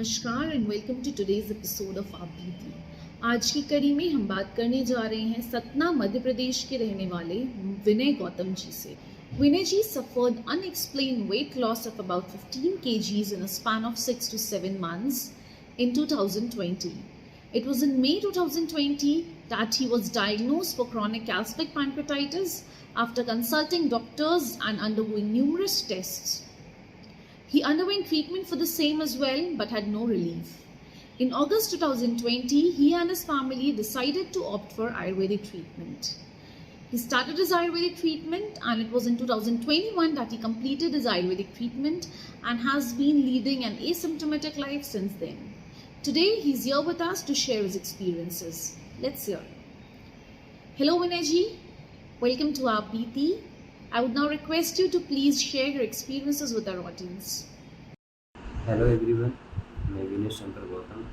नमस्कार and welcome to today's episode of आप बीती। आज की कड़ी में हम बात करने जा रहे हैं सतना मध्य प्रदेश के रहने वाले विनय गौतम जी से। विनय जी suffered unexplained weight loss of about 15 kgs in a span of 6 to 7 months in 2020. It was in May 2020 that he was diagnosed for chronic calcific pancreatitis after consulting doctors and undergoing numerous tests. He underwent treatment for the same as well but had no relief. In August 2020, he and his family decided to opt for Ayurvedic treatment. He started his Ayurvedic treatment and it was in 2021 that he completed his Ayurvedic treatment and has been leading an asymptomatic life since then. Today, he's here with us to share his experiences. Let's hear. Hello Vinay ji, welcome to our PT. I would now request you to please share your experiences with our audience. Hello everyone, मैं विनय शंकर गौतम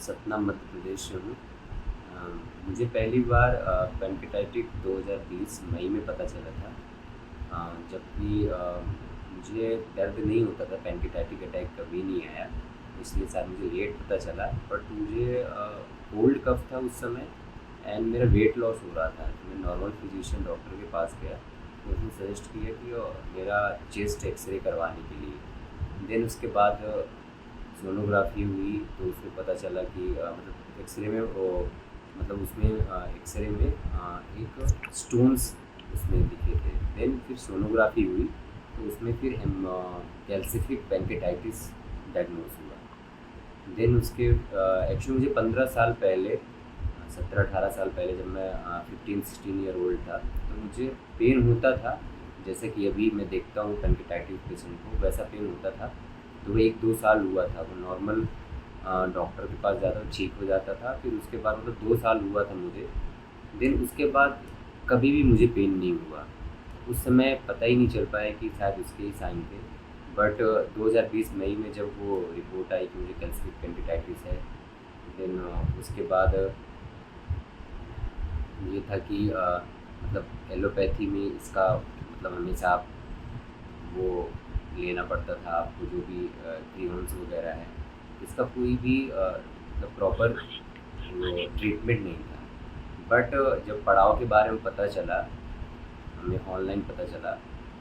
सतना मध्य प्रदेश से हूँ। मुझे पहली बार pancreatitis 2020 मई में पता चला था, जबकि मुझे दर्द नहीं होता था। पेनकेटाइटिस अटैक कभी नहीं आया, इसलिए शायद मुझे लेट पता चला। बट मुझे कोल्ड कफ था उस समय एंड मेरा वेट लॉस हो रहा था। तो मैं नॉर्मल फिजिशियन डॉक्टर के पास गया, तो उसने सजेस्ट किया कि मेरा चेस्ट एक्सरे करवाने के लिए। देन उसके बाद सोनोग्राफी हुई तो उसमें पता चला कि मतलब एक्सरे में मतलब उसमें एक्सरे में एक स्टोन्स उसमें दिखे थे। देन फिर सोनोग्राफी हुई तो उसमें फिर कैल्सिफिक पेनकेटाइटिस डायग्नोस हुआ। देन उसके एक्चुअली मुझे 15 साल पहले 17-18 साल पहले जब मैं 15-16 ईयर ओल्ड था तो मुझे पेन होता था, जैसे कि अभी मैं देखता हूँ पेनकेटाइटिस पेशेंट को वैसा पेन होता था। तो वो 1-2 साल हुआ था, वो नॉर्मल डॉक्टर के पास जाता ठीक हो जाता था। फिर उसके बाद मतलब 2 साल हुआ था मुझे। देन उसके बाद कभी भी मुझे पेन नहीं हुआ। उस समय पता ही नहीं चल पाया कि शायद उसके ही साइन थे। बट 2020 मई में जब वो रिपोर्ट आई कि मुझे कैल्सिफिक पेनकेटाइटिस है, देन उसके बाद ये था कि मतलब एलोपैथी में इसका मतलब हमेशा आप वो लेना पड़ता था, आपको जो भी क्रीम्स वगैरह है, इसका कोई भी मतलब प्रॉपर वो ट्रीटमेंट नहीं था। बट जब पड़ाव के बारे में पता चला, हमें ऑनलाइन पता चला,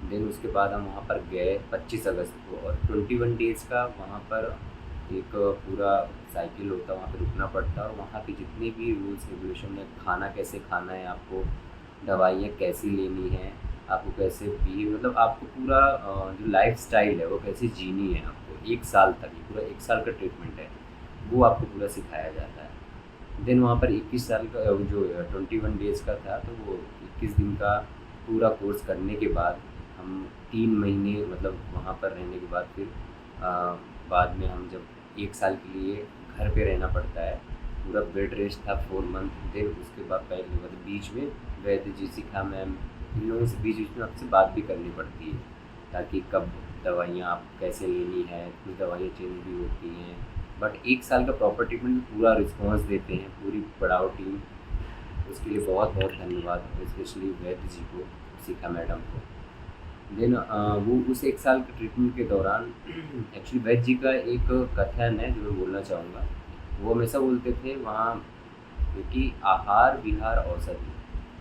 देन उसके बाद हम वहाँ पर गए 25 अगस्त को, और 21 डेज़ का वहाँ पर एक पूरा साइकिल होता है, वहाँ पे रुकना पड़ता है। और वहाँ के जितने भी रूल्स रेगुलेशन है, खाना कैसे खाना है आपको, दवाइयाँ कैसी लेनी है आपको, कैसे पी मतलब आपको पूरा जो लाइफ स्टाइल है वो कैसे जीनी है आपको 1 साल तक, ये पूरा 1 साल का ट्रीटमेंट है, वो आपको पूरा सिखाया जाता है। देन वहाँ पर 21 साल का जो 21 डेज़ का था, तो वो 21 दिन का पूरा कोर्स करने के बाद हम 3 महीने मतलब वहाँ पर रहने के बाद फिर बाद में हम जब 1 साल के लिए घर पे रहना पड़ता है, पूरा बेड रेस्ट था 4 मंथ। देन उसके बाद पहले मतलब बीच में वैद्य जी, शिखा मैम, इन लोगों से बीच बीच में आपसे बात भी करनी पड़ती है, ताकि कब दवाइयाँ आप कैसे लेनी है, कुछ दवाइयाँ चेंज भी होती हैं। बट 1 साल का प्रॉपर ट्रीटमेंट पूरा रिस्पॉन्स देते हैं पूरी पड़ाव टीम। उसके लिए बहुत बहुत धन्यवाद, स्पेशली वैद्य जी को, शिखा मैडम को। देन वो उस 1 साल के ट्रीटमेंट के दौरान एक्चुअली वैद्य जी का एक कथन है जो मैं बोलना चाहूँगा। वो हमेशा बोलते थे वहाँ कि आहार, विहार, औषधि,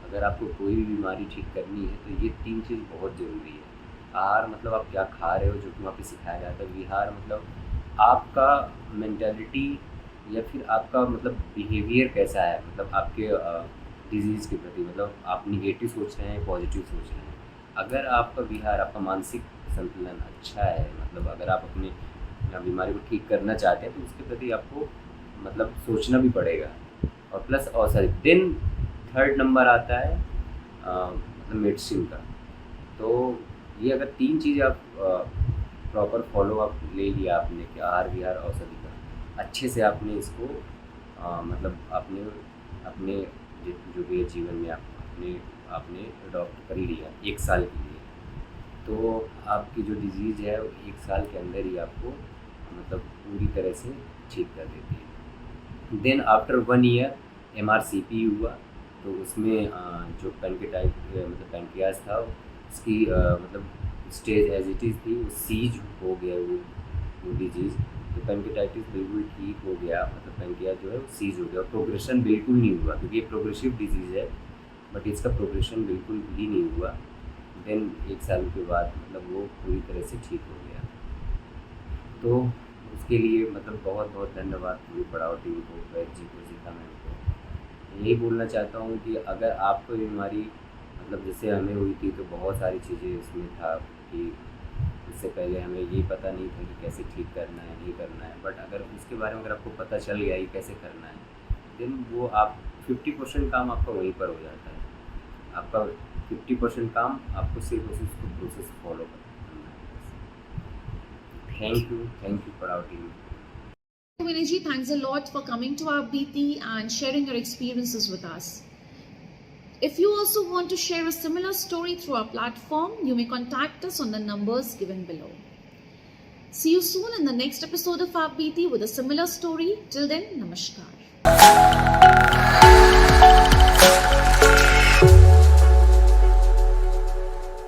अगर आपको कोई भी बीमारी ठीक करनी है तो ये 3 चीज़ बहुत ज़रूरी है। आहार मतलब आप क्या खा रहे हो, जो कि वहाँ पे सिखाया जाता है। विहार मतलब आपका मेंटालिटी या फिर आपका मतलब बिहेवियर कैसा है, मतलब आपके डिजीज़ के प्रति, मतलब आप निगेटिव सोच रहे हैं, पॉजिटिव सोच रहे हैं। अगर आपका विहार, आपका मानसिक संतुलन अच्छा है, मतलब अगर आप अपने बीमारी को ठीक करना चाहते हैं तो उसके प्रति आपको मतलब सोचना भी पड़ेगा। और प्लस औषधि। देन 3rd नंबर आता है मतलब मेडिसिन का। तो ये अगर 3 चीज़ आप प्रॉपर फॉलो अप ले लिया आपने कि आहार, विहार, औषधि का, अच्छे से आपने इसको मतलब अपने जो भी जीवन में आपने अडॉप्ट कर लिया 1 साल के लिए, तो आपकी जो डिज़ीज़ है वो 1 साल के अंदर ही आपको मतलब पूरी तरह से ठीक कर देती है। देन आफ्टर 1 ईयर MRCP हुआ, तो उसमें जो पेनकेटाइटिस मतलब पेनक्रियाज था उसकी मतलब स्टेज एज इट इज़ थी, वो सीज हो गया वो डिजीज़। तो पेनकिटाइटिस बिल्कुल ठीक हो गया, मतलब पेनकिया जो है वो सीज हो गया और प्रोग्रेशन बिल्कुल नहीं हुआ, क्योंकि ये प्रोग्रेसिव डिजीज़ है, बट इसका प्रोग्रेशन बिल्कुल भी नहीं हुआ। देन 1 साल के बाद मतलब वो पूरी तरह से ठीक हो गया। तो उसके लिए मतलब बहुत बहुत धन्यवाद पूरी पड़ाव टीम को, वैद्य जी को, सीता मैम को। यही बोलना चाहता हूँ कि अगर आपको ये बीमारी मतलब जैसे हमें हुई थी तो बहुत सारी चीज़ें इसमें था कि इससे पहले हमें ये पता नहीं था कि कैसे ठीक करना है, नहीं करना है, बट अगर उसके बारे में अगर आपको पता चल गया ये कैसे करना है, देन वो आप 50% काम आपका वहीं पर हो जाता है। आपका 50% काम आपको सिर्फ उसी उसको प्रोसेस फॉलो करना है। थैंक यू पड़ाव team. Vinay ji, thanks a lot for coming to our BT and sharing your experiences with us. If you also want to share a similar story through our platform, you may contact us on the numbers given below. See you soon in the next episode of our BT with a similar story. Till then, namaskar.